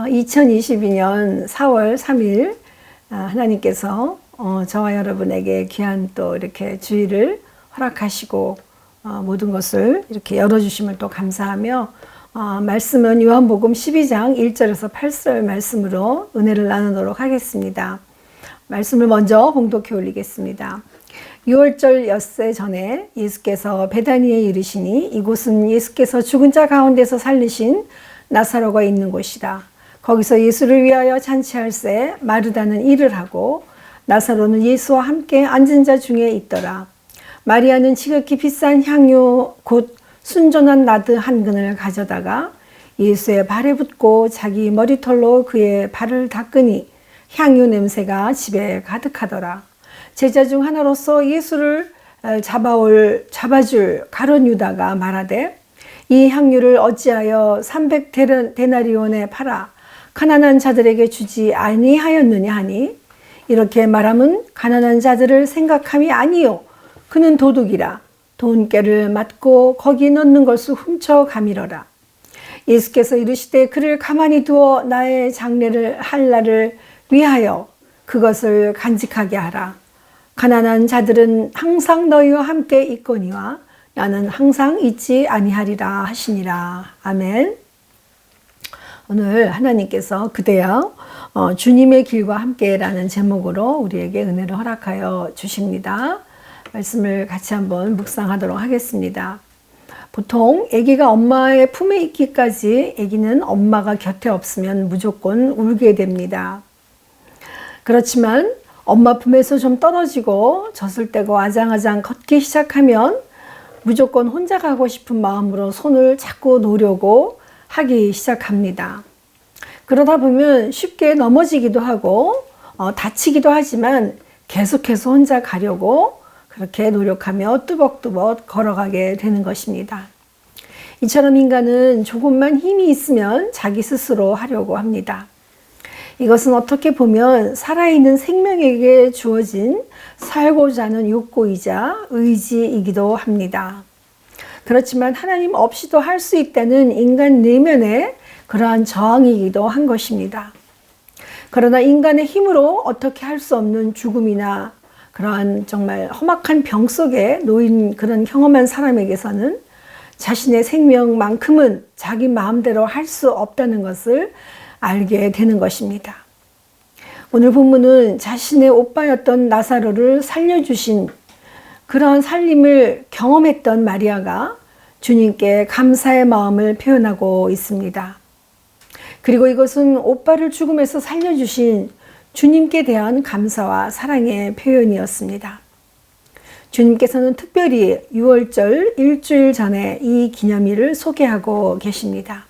2022년 4월 3일 하나님께서 저와 여러분에게 귀한 또 이렇게 주일을 허락하시고 모든 것을 이렇게 열어주심을 또 감사하며 말씀은 요한복음 12장 1절에서 8절 말씀으로 은혜를 나누도록 하겠습니다. 말씀을 먼저 봉독해 올리겠습니다. 6월절 엿새 전에 예수께서 베다니에 이르시니 이곳은 예수께서 죽은 자 가운데서 살리신 나사로가 있는 곳이라. 거기서 예수를 위하여 잔치할새 마르다는 일을 하고 나사로는 예수와 함께 앉은 자 중에 있더라. 마리아는 지극히 비싼 향유 곧 순전한 나드 한 근을 가져다가 예수의 발에 붓고 자기 머리털로 그의 발을 닦으니 향유 냄새가 집에 가득하더라. 제자 중 하나로서 예수를 잡아줄 가룟 유다가 말하되 이 향유를 어찌하여 300데나리온에 팔아 가난한 자들에게 주지 아니하였느냐 하니 이렇게 말함은 가난한 자들을 생각함이 아니요 그는 도둑이라 돈깨를 맞고 거기 넣는 것을 훔쳐 가밀어라. 예수께서 이르시되 그를 가만히 두어 나의 장례를 할 날을 위하여 그것을 간직하게 하라. 가난한 자들은 항상 너희와 함께 있거니와 나는 항상 있지 아니하리라 하시니라. 아멘. 오늘 하나님께서 그대여 주님의 길과 함께라는 제목으로 우리에게 은혜를 허락하여 주십니다. 말씀을 같이 한번 묵상하도록 하겠습니다. 보통 아기가 엄마의 품에 있기까지 아기는 엄마가 곁에 없으면 무조건 울게 됩니다. 그렇지만 엄마 품에서 좀 떨어지고 젖을 떼고 아장아장 걷기 시작하면 무조건 혼자 가고 싶은 마음으로 손을 잡고 놓으려고 하기 시작합니다. 그러다 보면 쉽게 넘어지기도 하고 다치기도 하지만 계속해서 혼자 가려고 그렇게 노력하며 뚜벅뚜벅 걸어가게 되는 것입니다. 이처럼 인간은 조금만 힘이 있으면 자기 스스로 하려고 합니다. 이것은 어떻게 보면 살아있는 생명에게 주어진 살고자 하는 욕구이자 의지이기도 합니다. 그렇지만 하나님 없이도 할 수 있다는 인간 내면의 그러한 저항이기도 한 것입니다. 그러나 인간의 힘으로 어떻게 할 수 없는 죽음이나 그러한 정말 험악한 병 속에 놓인 그런 경험한 사람에게서는 자신의 생명만큼은 자기 마음대로 할 수 없다는 것을 알게 되는 것입니다. 오늘 본문은 자신의 오빠였던 나사로를 살려주신 그러한 살림을 경험했던 마리아가 주님께 감사의 마음을 표현하고 있습니다. 그리고 이것은 오빠를 죽음에서 살려주신 주님께 대한 감사와 사랑의 표현이었습니다. 주님께서는 특별히 6월절 일주일 전에 이 기념일을 소개하고 계십니다.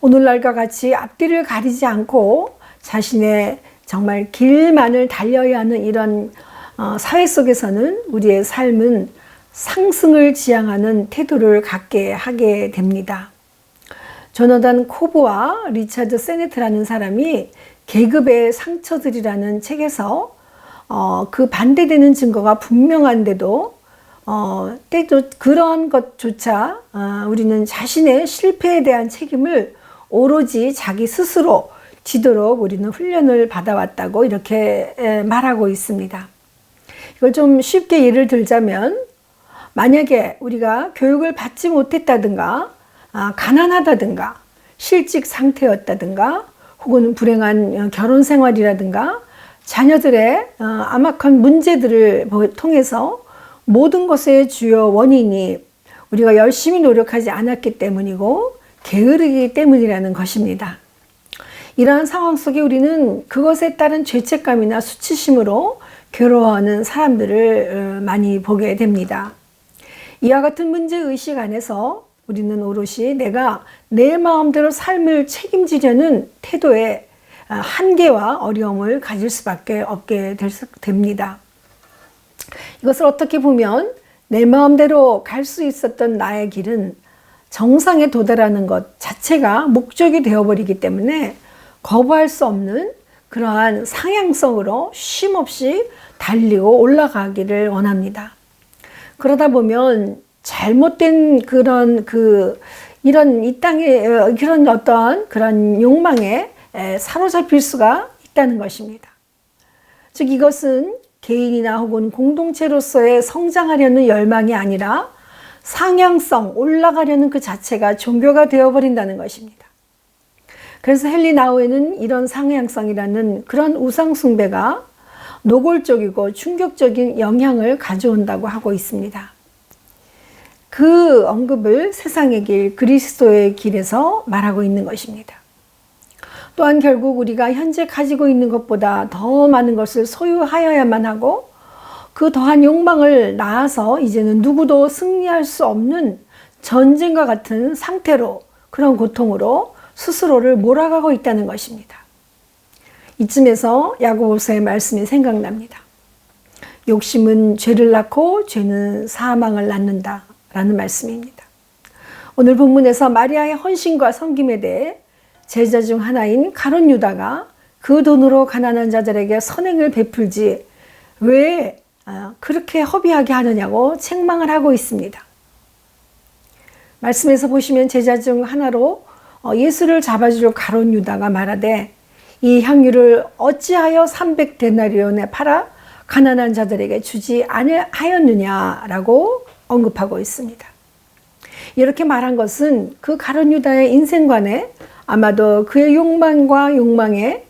오늘날과 같이 앞뒤를 가리지 않고 자신의 정말 길만을 달려야 하는 이런 사회 속에서는 우리의 삶은 상승을 지향하는 태도를 갖게 하게 됩니다. 조나단 코브와 리차드 세네트라는 사람이 계급의 상처들이라는 책에서 그 반대되는 증거가 분명한데도 때도 그런 것조차 우리는 자신의 실패에 대한 책임을 오로지 자기 스스로 지도록 우리는 훈련을 받아왔다고 이렇게 말하고 있습니다. 이걸 좀 쉽게 예를 들자면 만약에 우리가 교육을 받지 못했다든가 가난하다든가 실직 상태였다든가 혹은 불행한 결혼 생활이라든가 자녀들의 암막한 문제들을 통해서 모든 것의 주요 원인이 우리가 열심히 노력하지 않았기 때문이고 게으르기 때문이라는 것입니다. 이러한 상황 속에 우리는 그것에 따른 죄책감이나 수치심으로 괴로워하는 사람들을 많이 보게 됩니다. 이와 같은 문제의식 안에서 우리는 오롯이 내가 내 마음대로 삶을 책임지려는 태도에 한계와 어려움을 가질 수밖에 없게 됩니다. 이것을 어떻게 보면 내 마음대로 갈 수 있었던 나의 길은 정상에 도달하는 것 자체가 목적이 되어버리기 때문에 거부할 수 없는 그러한 상향성으로 쉼없이 달리고 올라가기를 원합니다. 그러다 보면 잘못된 그런 이런 이 땅에 그런 어떤 그런 욕망에 사로잡힐 수가 있다는 것입니다. 즉 이것은 개인이나 혹은 공동체로서의 성장하려는 열망이 아니라 상향성, 올라가려는 그 자체가 종교가 되어버린다는 것입니다. 그래서 헨리 나우에는 이런 상향성이라는 그런 우상숭배가 노골적이고 충격적인 영향을 가져온다고 하고 있습니다. 그 언급을 세상의 길, 그리스도의 길에서 말하고 있는 것입니다. 또한 결국 우리가 현재 가지고 있는 것보다 더 많은 것을 소유하여야만 하고 그 더한 욕망을 낳아서 이제는 누구도 승리할 수 없는 전쟁과 같은 상태로, 그런 고통으로 스스로를 몰아가고 있다는 것입니다. 이쯤에서 야고보서의 말씀이 생각납니다. 욕심은 죄를 낳고 죄는 사망을 낳는다 라는 말씀입니다. 오늘 본문에서 마리아의 헌신과 섬김에 대해 제자 중 하나인 가룟 유다가 그 돈으로 가난한 자들에게 선행을 베풀지 왜 그렇게 허비하게 하느냐고 책망을 하고 있습니다. 말씀에서 보시면 제자 중 하나로 예수를 잡아줄 가룟 유다가 말하되 이 향유를 어찌하여 300데나리온에 팔아 가난한 자들에게 주지 아니하였느냐라고 언급하고 있습니다. 이렇게 말한 것은 그 가룟 유다의 인생관에 아마도 그의 욕망과 욕망에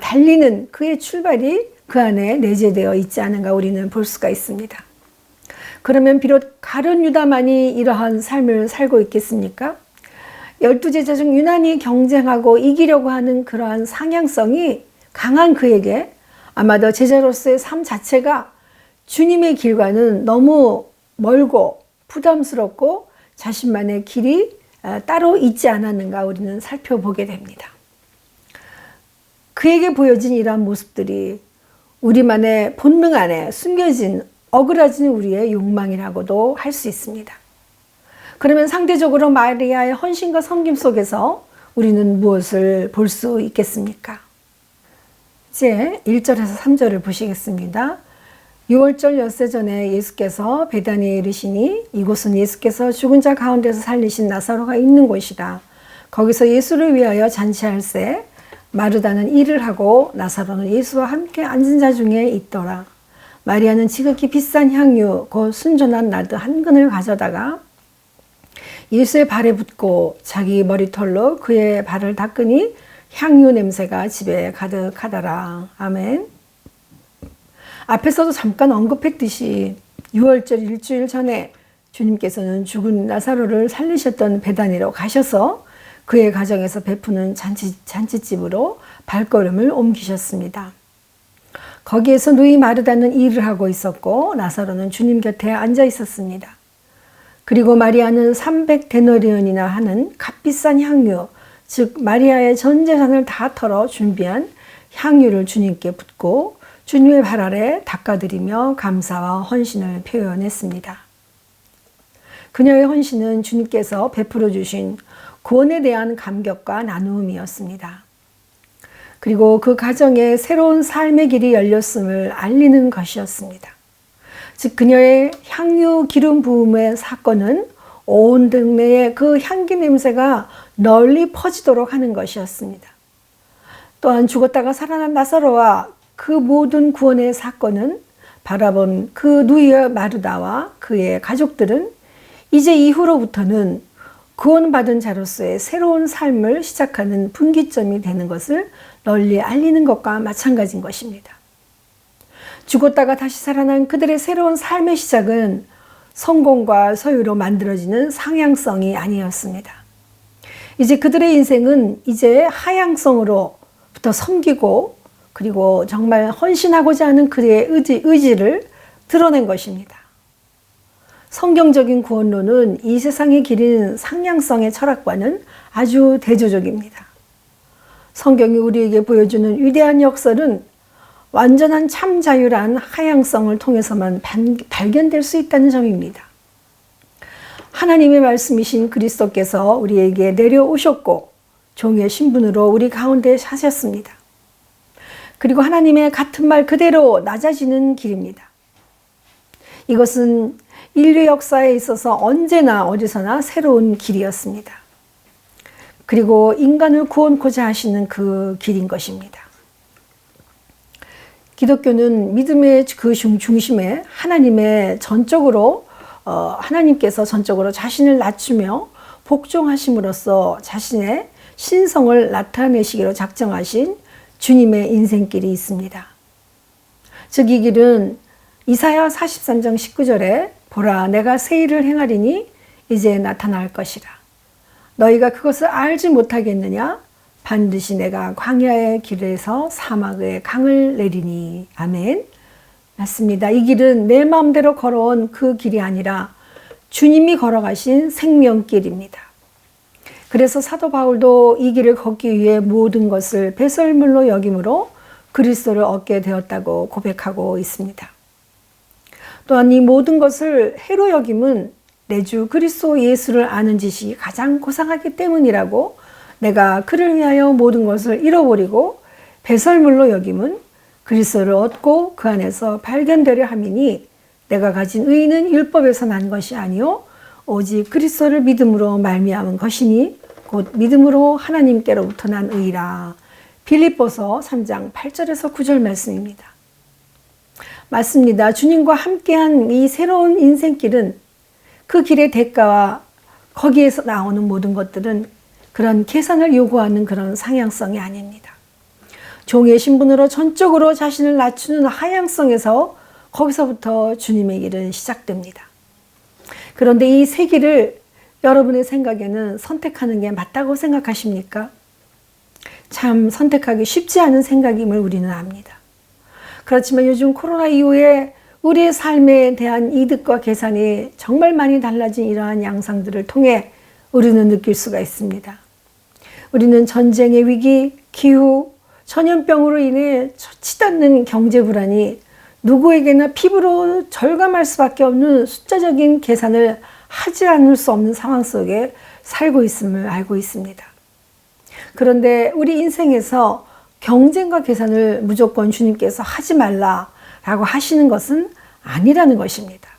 달리는 그의 출발이 그 안에 내재되어 있지 않은가 우리는 볼 수가 있습니다. 그러면 비록 가룟 유다만이 이러한 삶을 살고 있겠습니까? 12제자 중 유난히 경쟁하고 이기려고 하는 그러한 상향성이 강한 그에게 아마도 제자로서의 삶 자체가 주님의 길과는 너무 멀고 부담스럽고 자신만의 길이 따로 있지 않았는가 우리는 살펴보게 됩니다. 그에게 보여진 이러한 모습들이 우리만의 본능 안에 숨겨진 어그러진 우리의 욕망이라고도 할 수 있습니다. 그러면 상대적으로 마리아의 헌신과 섬김 속에서 우리는 무엇을 볼 수 있겠습니까? 이제 1절에서 3절을 보시겠습니다. 6월절 엿새 전에 예수께서 베다니에 이르시니 이곳은 예수께서 죽은 자 가운데서 살리신 나사로가 있는 곳이라. 거기서 예수를 위하여 잔치할새 마르다는 일을 하고 나사로는 예수와 함께 앉은 자 중에 있더라. 마리아는 지극히 비싼 향유 곧 순전한 나드 한 근을 가져다가 예수의 발에 붓고 자기 머리털로 그의 발을 닦으니 향유 냄새가 집에 가득하더라. 아멘. 앞에서도 잠깐 언급했듯이 6월절 일주일 전에 주님께서는 죽은 나사로를 살리셨던 베다니로 가셔서 그의 가정에서 베푸는 잔치집으로 발걸음을 옮기셨습니다. 거기에서 누이 마르다는 일을 하고 있었고 나사로는 주님 곁에 앉아 있었습니다. 그리고 마리아는 300데나리온이나 하는 값비싼 향유, 즉 마리아의 전 재산을 다 털어 준비한 향유를 주님께 붓고 주님의 발 아래 닦아드리며 감사와 헌신을 표현했습니다. 그녀의 헌신은 주님께서 베풀어 주신 구원에 대한 감격과 나누음이었습니다. 그리고 그 가정에 새로운 삶의 길이 열렸음을 알리는 것이었습니다. 즉 그녀의 향유 기름 부음의 사건은 온 동네에 그 향기 냄새가 널리 퍼지도록 하는 것이었습니다. 또한 죽었다가 살아난 나사로와 그 모든 구원의 사건은 바라본 그 누이의 마르다와 그의 가족들은 이제 이후로부터는 구원받은 자로서의 새로운 삶을 시작하는 분기점이 되는 것을 널리 알리는 것과 마찬가지인 것입니다. 죽었다가 다시 살아난 그들의 새로운 삶의 시작은 성공과 소유로 만들어지는 상향성이 아니었습니다. 이제 그들의 인생은 이제 하향성으로부터 섬기고 그리고 정말 헌신하고자 하는 그의 의지를 드러낸 것입니다. 성경적인 구원론은 이 세상의 길인 상향성의 철학과는 아주 대조적입니다. 성경이 우리에게 보여주는 위대한 역설은 완전한 참 자유란 하향성을 통해서만 발견될 수 있다는 점입니다. 하나님의 말씀이신 그리스도께서 우리에게 내려오셨고 종의 신분으로 우리 가운데 사셨습니다. 그리고 하나님의 같은 말 그대로 낮아지는 길입니다. 이것은 인류 역사에 있어서 언제나 어디서나 새로운 길이었습니다. 그리고 인간을 구원코자 하시는 그 길인 것입니다. 기독교는 믿음의 그 중심에 하나님께서 전적으로 자신을 낮추며 복종하심으로써 자신의 신성을 나타내시기로 작정하신 주님의 인생길이 있습니다. 즉 이 길은 이사야 43장 19절에 보라 내가 새 일을 행하리니 이제 나타날 것이라. 너희가 그것을 알지 못하겠느냐? 반드시 내가 광야의 길에서 사막의 강을 내리니. 아멘. 맞습니다. 이 길은 내 마음대로 걸어온 그 길이 아니라 주님이 걸어가신 생명길입니다. 그래서 사도 바울도 이 길을 걷기 위해 모든 것을 배설물로 여김으로 그리스도를 얻게 되었다고 고백하고 있습니다. 또한 이 모든 것을 해로 여김은 내 주 그리스도 예수를 아는 짓이 가장 고상하기 때문이라고 내가 그를 위하여 모든 것을 잃어버리고 배설물로 여김은 그리스도를 얻고 그 안에서 발견되려 함이니 내가 가진 의는 율법에서 난 것이 아니요 오직 그리스도를 믿음으로 말미암은 것이니 곧 믿음으로 하나님께로부터 난 의라. 빌립보서 3장 8절에서 9절 말씀입니다. 맞습니다. 주님과 함께한 이 새로운 인생길은 그 길의 대가와 거기에서 나오는 모든 것들은 그런 계산을 요구하는 그런 상향성이 아닙니다. 종의 신분으로 전적으로 자신을 낮추는 하향성에서 거기서부터 주님의 길은 시작됩니다. 그런데 이 새 길을 여러분의 생각에는 선택하는 게 맞다고 생각하십니까? 참 선택하기 쉽지 않은 생각임을 우리는 압니다. 그렇지만 요즘 코로나 이후에 우리의 삶에 대한 이득과 계산이 정말 많이 달라진 이러한 양상들을 통해 우리는 느낄 수가 있습니다. 우리는 전쟁의 위기, 기후, 전염병으로 인해 치닫는 경제 불안이 누구에게나 피부로 절감할 수밖에 없는 숫자적인 계산을 하지 않을 수 없는 상황 속에 살고 있음을 알고 있습니다. 그런데 우리 인생에서 경쟁과 계산을 무조건 주님께서 하지 말라라고 하시는 것은 아니라는 것입니다.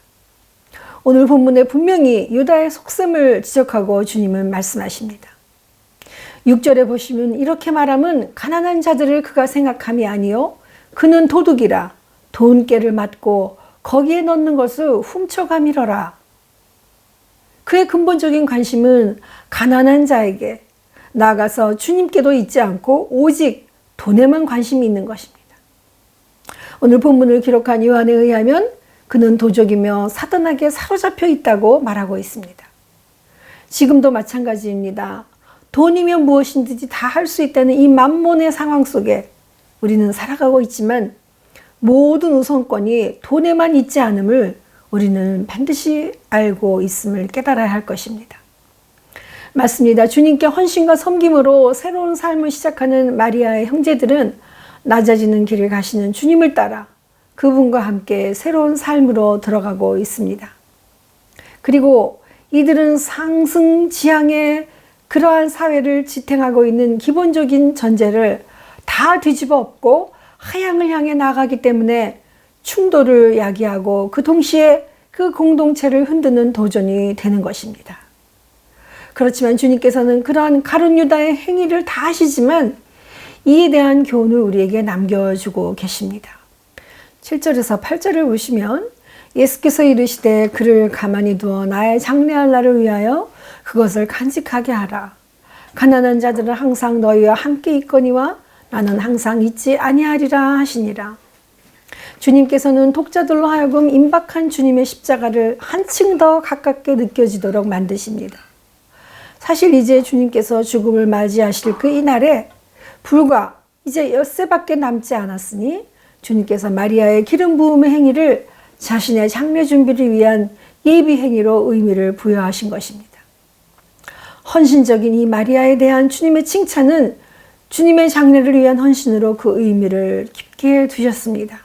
오늘 본문에 분명히 유다의 속셈을 지적하고 주님은 말씀하십니다. 6절에 보시면 이렇게 말하면 가난한 자들을 그가 생각함이 아니요 그는 도둑이라 돈깨를 맞고 거기에 넣는 것을 훔쳐가미러라. 그의 근본적인 관심은 가난한 자에게 나아가서 주님께도 있지 않고 오직 돈에만 관심이 있는 것입니다. 오늘 본문을 기록한 요한에 의하면 그는 도적이며 사단에게 사로잡혀 있다고 말하고 있습니다. 지금도 마찬가지입니다. 돈이면 무엇이든지 다 할 수 있다는 이 만몬의 상황 속에 우리는 살아가고 있지만 모든 우선권이 돈에만 있지 않음을 우리는 반드시 알고 있음을 깨달아야 할 것입니다. 맞습니다. 주님께 헌신과 섬김으로 새로운 삶을 시작하는 마리아의 형제들은 낮아지는 길을 가시는 주님을 따라 그분과 함께 새로운 삶으로 들어가고 있습니다. 그리고 이들은 상승지향의 그러한 사회를 지탱하고 있는 기본적인 전제를 다 뒤집어 엎고 하향을 향해 나가기 때문에 충돌을 야기하고 그 동시에 그 공동체를 흔드는 도전이 되는 것입니다. 그렇지만 주님께서는 그러한 가룟 유다의 행위를 다 아시지만 이에 대한 교훈을 우리에게 남겨주고 계십니다. 7절에서 8절을 보시면 예수께서 이르시되 그를 가만히 두어 나의 장래할 날을 위하여 그것을 간직하게 하라. 가난한 자들은 항상 너희와 함께 있거니와 나는 항상 있지 아니하리라 하시니라. 주님께서는 독자들로 하여금 임박한 주님의 십자가를 한층 더 가깝게 느껴지도록 만드십니다. 사실 이제 주님께서 죽음을 맞이하실 그 이날에 불과 이제 엿새밖에 남지 않았으니 주님께서 마리아의 기름 부음의 행위를 자신의 장례 준비를 위한 예비 행위로 의미를 부여하신 것입니다. 헌신적인 이 마리아에 대한 주님의 칭찬은 주님의 장례를 위한 헌신으로 그 의미를 깊게 두셨습니다.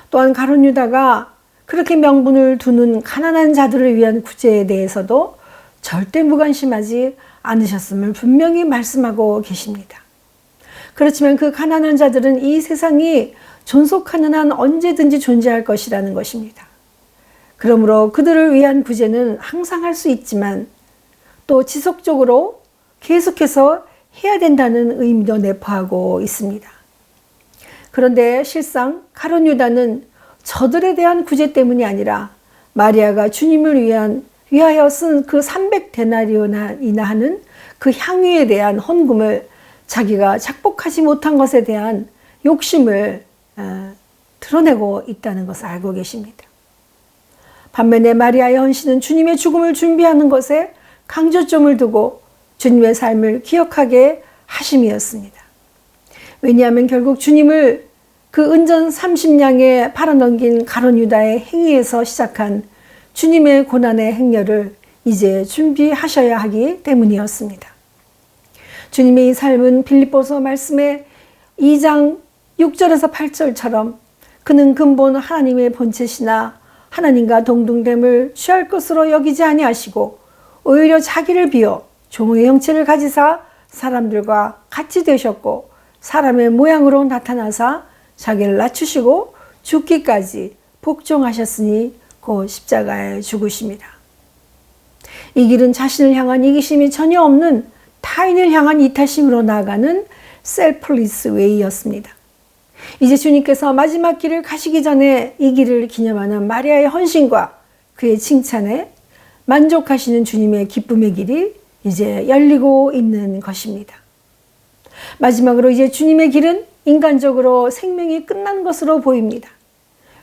또한 가룟 유다가 그렇게 명분을 두는 가난한 자들을 위한 구제에 대해서도 절대 무관심하지 않으셨음을 분명히 말씀하고 계십니다. 그렇지만 그 가난한 자들은 이 세상이 존속하는 한 언제든지 존재할 것이라는 것입니다. 그러므로 그들을 위한 구제는 항상 할 수 있지만 또 지속적으로 계속해서 해야 된다는 의미도 내포하고 있습니다. 그런데 실상 가룟 유다는 저들에 대한 구제 때문이 아니라 마리아가 주님을 위하여 쓴 그 300데나리온이나 하는 그 향유에 대한 헌금을 자기가 작복하지 못한 것에 대한 욕심을 드러내고 있다는 것을 알고 계십니다. 반면에 마리아의 헌신은 주님의 죽음을 준비하는 것에 강조점을 두고 주님의 삶을 기억하게 하심이었습니다. 왜냐하면 결국 주님을 그 은전 30냥에 팔아넘긴 가룟 유다의 행위에서 시작한 주님의 고난의 행렬을 이제 준비하셔야 하기 때문이었습니다. 주님의 이 삶은 빌립보서 말씀의 2장 6절에서 8절처럼 그는 근본 하나님의 본체시나 하나님과 동등됨을 취할 것으로 여기지 아니하시고 오히려 자기를 비워 종의 형체를 가지사 사람들과 같이 되셨고 사람의 모양으로 나타나사 자기를 낮추시고 죽기까지 복종하셨으니 곧 십자가에 죽으십니다. 이 길은 자신을 향한 이기심이 전혀 없는 타인을 향한 이타심으로 나아가는 셀플리스 웨이였습니다. 이제 주님께서 마지막 길을 가시기 전에 이 길을 기념하는 마리아의 헌신과 그의 칭찬에 만족하시는 주님의 기쁨의 길이 이제 열리고 있는 것입니다. 마지막으로 이제 주님의 길은 인간적으로 생명이 끝난 것으로 보입니다.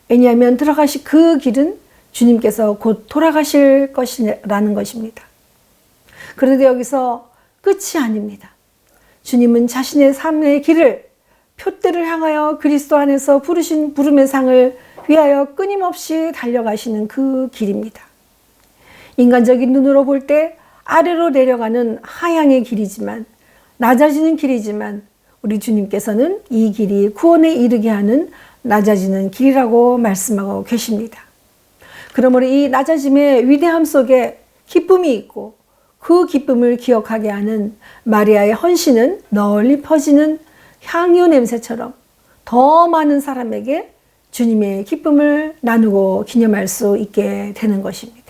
왜냐하면 들어가실 그 길은 주님께서 곧 돌아가실 것이라는 것입니다. 그런데 여기서 끝이 아닙니다. 주님은 자신의 삶의 길을 표대를 향하여 그리스도 안에서 부르신 부름의 상을 위하여 끊임없이 달려가시는 그 길입니다. 인간적인 눈으로 볼 때 아래로 내려가는 하향의 길이지만 낮아지는 길이지만 우리 주님께서는 이 길이 구원에 이르게 하는 낮아지는 길이라고 말씀하고 계십니다. 그러므로 이 낮아짐의 위대함 속에 기쁨이 있고 그 기쁨을 기억하게 하는 마리아의 헌신은 널리 퍼지는 향유 냄새처럼 더 많은 사람에게 주님의 기쁨을 나누고 기념할 수 있게 되는 것입니다.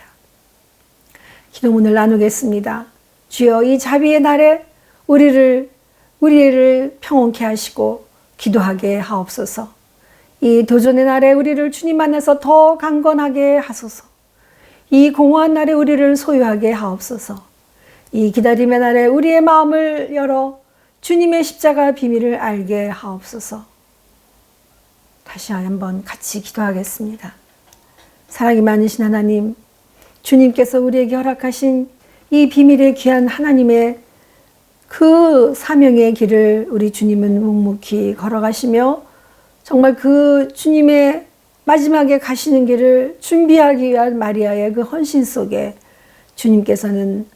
기도문을 나누겠습니다. 주여, 이 자비의 날에 우리를 평온케 하시고 기도하게 하옵소서. 이 도전의 날에 우리를 주님 안에서 더 강건하게 하소서. 이 공허한 날에 우리를 소유하게 하옵소서. 이 기다림의 날에 우리의 마음을 열어 주님의 십자가 비밀을 알게 하옵소서. 다시 한번 같이 기도하겠습니다. 사랑이 많으신 하나님, 주님께서 우리에게 허락하신 이 비밀의 귀한 하나님의 그 사명의 길을 우리 주님은 묵묵히 걸어가시며 정말 그 주님의 마지막에 가시는 길을 준비하기 위한 마리아의 그 헌신 속에 주님께서는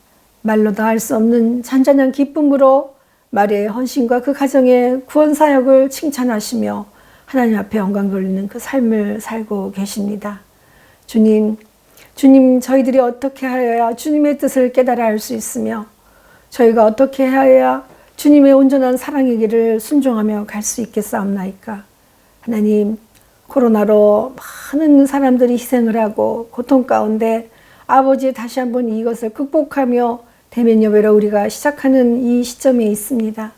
말로 다 할 수 없는 잔잔한 기쁨으로 마리아의 헌신과 그 가정의 구원 사역을 칭찬하시며 하나님 앞에 영광 돌리는 그 삶을 살고 계십니다. 주님 저희들이 어떻게 하여야 주님의 뜻을 깨달아 알 수 있으며 저희가 어떻게 하여야 주님의 온전한 사랑의 길을 순종하며 갈 수 있겠사옵나이까. 하나님, 코로나로 많은 사람들이 희생을 하고 고통 가운데 아버지 다시 한번 이것을 극복하며 대면 예배로 우리가 시작하는 이 시점에 있습니다.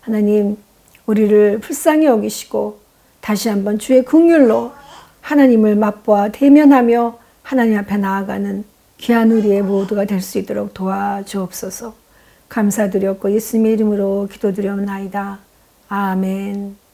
하나님, 우리를 불쌍히 여기시고 다시 한번 주의 긍휼로 하나님을 맛보아 대면하며 하나님 앞에 나아가는 귀한 우리의 모두가 될 수 있도록 도와주옵소서. 감사드렸고 예수님의 이름으로 기도드려옵나이다. 아멘.